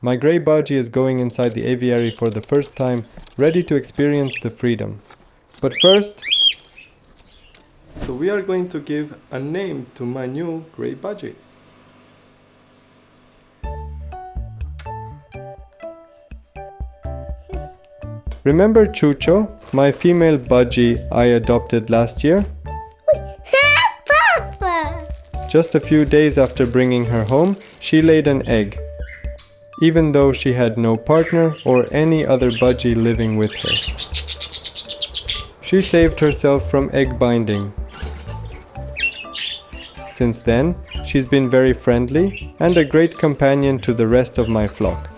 My grey Budgie is going inside the aviary for the first time, ready to experience the freedom. But first, so we are going to give a name to my new grey Budgie. Remember Chucho, my female Budgie I adopted last year? Papa! Just a few days after bringing her home, she laid an egg, even though she had no partner or any other Budgie living with her. She saved herself from egg binding. Since then, she's been very friendly and a great companion to the rest of my flock.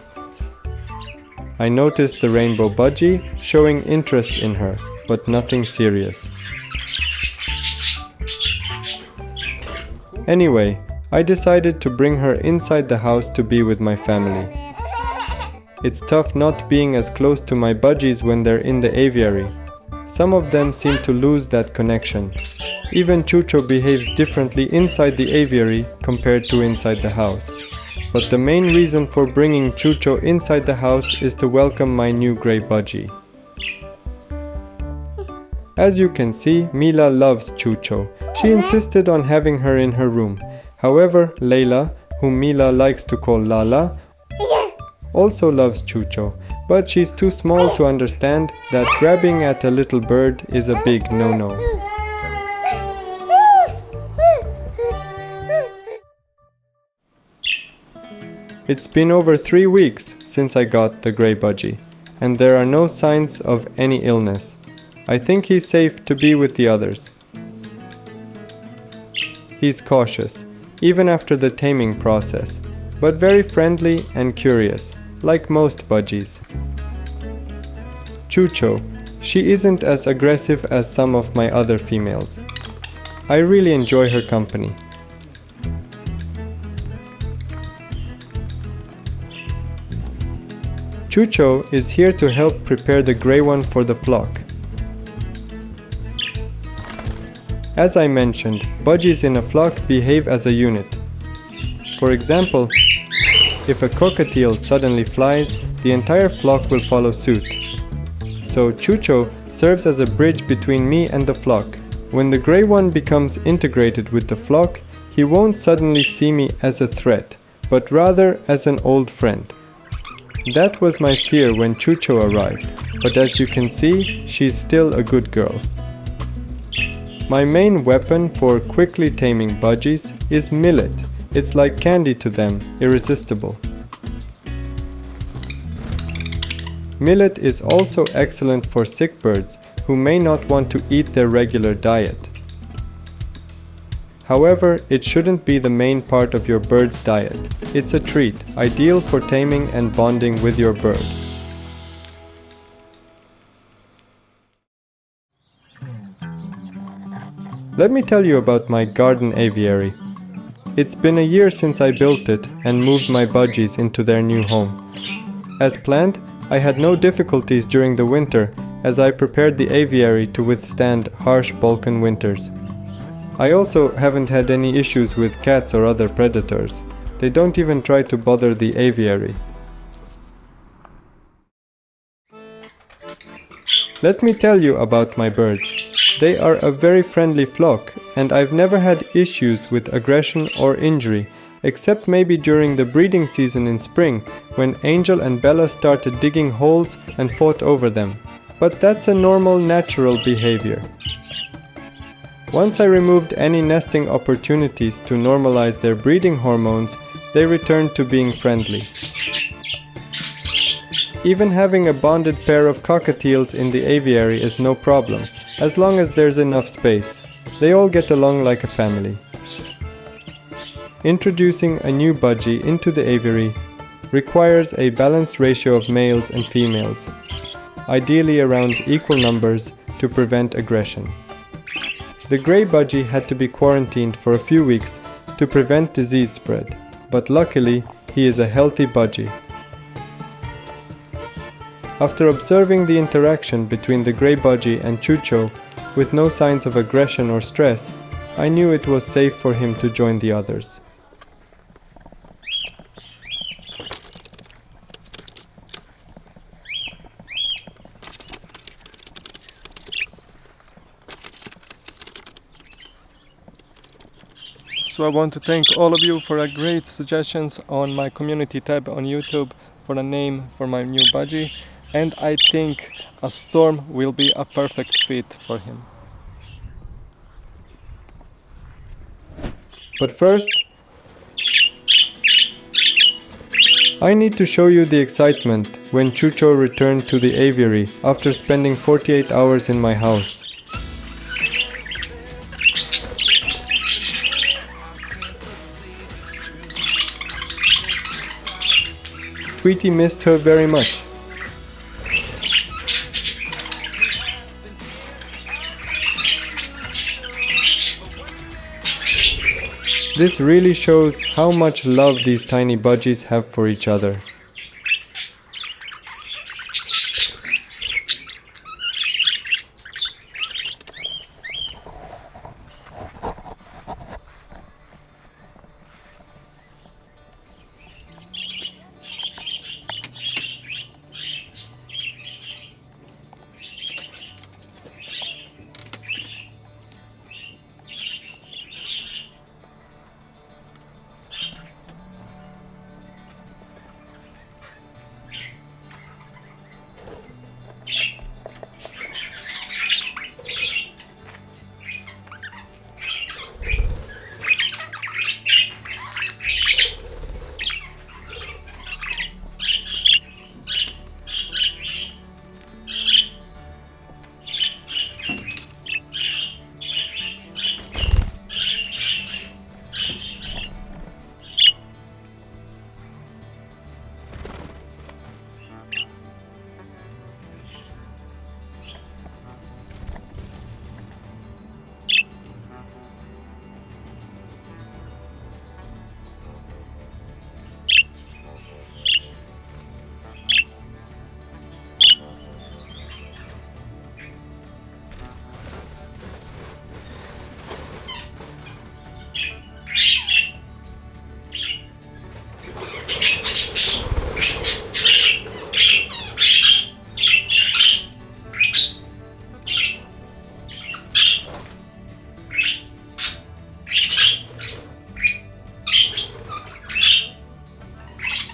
I noticed the rainbow Budgie showing interest in her, but nothing serious. Anyway, I decided to bring her inside the house to be with my family. It's tough not being as close to my Budgies when they're in the aviary. Some of them seem to lose that connection. Even Chucho behaves differently inside the aviary compared to inside the house. But the main reason for bringing Chucho inside the house is to welcome my new grey Budgie. As you can see, Mila loves Chucho. She insisted on having her in her room. However, Layla, whom Mila likes to call Lala, also loves Chucho, but she's too small to understand that grabbing at a little bird is a big no-no. It's been over 3 weeks since I got the grey Budgie, and there are no signs of any illness. I think he's safe to be with the others. He's cautious, even after the taming process, but very friendly and curious, like most Budgies. Chucho, she isn't as aggressive as some of my other females. I really enjoy her company. Chucho is here to help prepare the grey one for the flock. As I mentioned, Budgies in a flock behave as a unit. For example, if a cockatiel suddenly flies, the entire flock will follow suit. So Chucho serves as a bridge between me and the flock. When the grey one becomes integrated with the flock, he won't suddenly see me as a threat, but rather as an old friend. That was my fear when Chucho arrived, but as you can see, she's still a good girl. My main weapon for quickly taming Budgies is millet. It's like candy to them, irresistible. Millet is also excellent for sick birds who may not want to eat their regular diet. However, it shouldn't be the main part of your bird's diet. It's a treat, ideal for taming and bonding with your bird. Let me tell you about my garden aviary. It's been a year since I built it and moved my Budgies into their new home. As planned, I had no difficulties during the winter as I prepared the aviary to withstand harsh Balkan winters. I also haven't had any issues with cats or other predators. They don't even try to bother the aviary. Let me tell you about my birds. They are a very friendly flock, and I've never had issues with aggression or injury, except maybe during the breeding season in spring, when Angel and Bella started digging holes and fought over them. But that's a normal, natural behavior. Once I removed any nesting opportunities to normalize their breeding hormones, they returned to being friendly. Even having a bonded pair of cockatiels in the aviary is no problem, as long as there's enough space. They all get along like a family. Introducing a new Budgie into the aviary requires a balanced ratio of males and females, ideally around equal numbers to prevent aggression. The grey Budgie had to be quarantined for a few weeks to prevent disease spread, but luckily he is a healthy Budgie. After observing the interaction between the grey Budgie and Chucho with no signs of aggression or stress, I knew it was safe for him to join the others. Also, I want to thank all of you for great suggestions on my community tab on YouTube for a name for my new Budgie, and I think a storm will be a perfect fit for him. But first, I need to show you the excitement when Chucho returned to the aviary after spending 48 hours in my house. Tweety missed her very much. This really shows how much love these tiny budgies have for each other.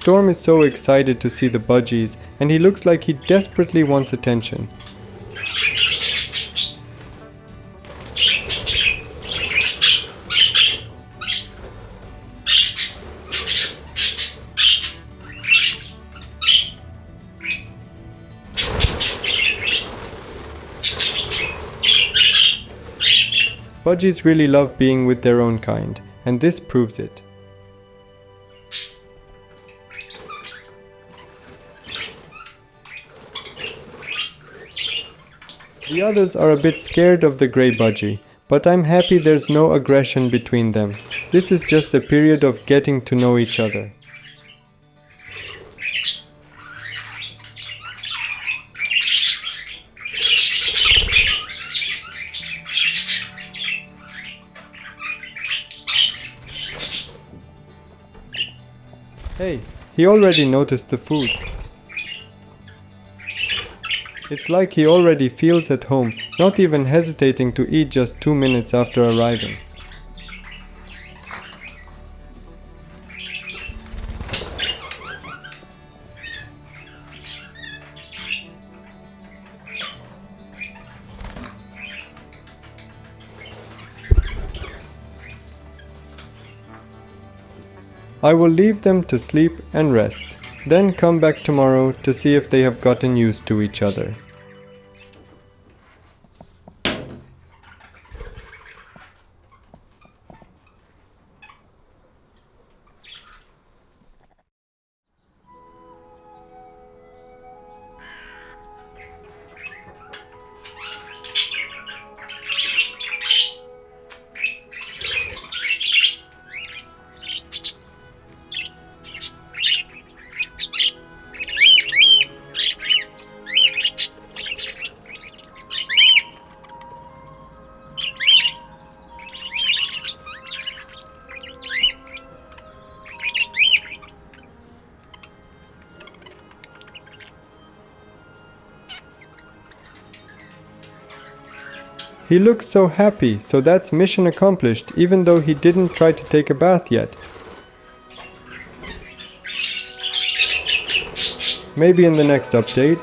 Storm is so excited to see the budgies, and he looks like he desperately wants attention. Budgies really love being with their own kind, and this proves it. The others are a bit scared of the grey budgie, but I'm happy there's no aggression between them. This is just a period of getting to know each other. Hey, he already noticed the food. It's like he already feels at home, not even hesitating to eat just 2 minutes after arriving. I will leave them to sleep and rest, then come back tomorrow to see if they have gotten used to each other. He looks so happy, so that's mission accomplished, even though he didn't try to take a bath yet. Maybe in the next update.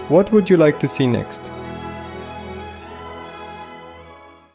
What would you like to see next?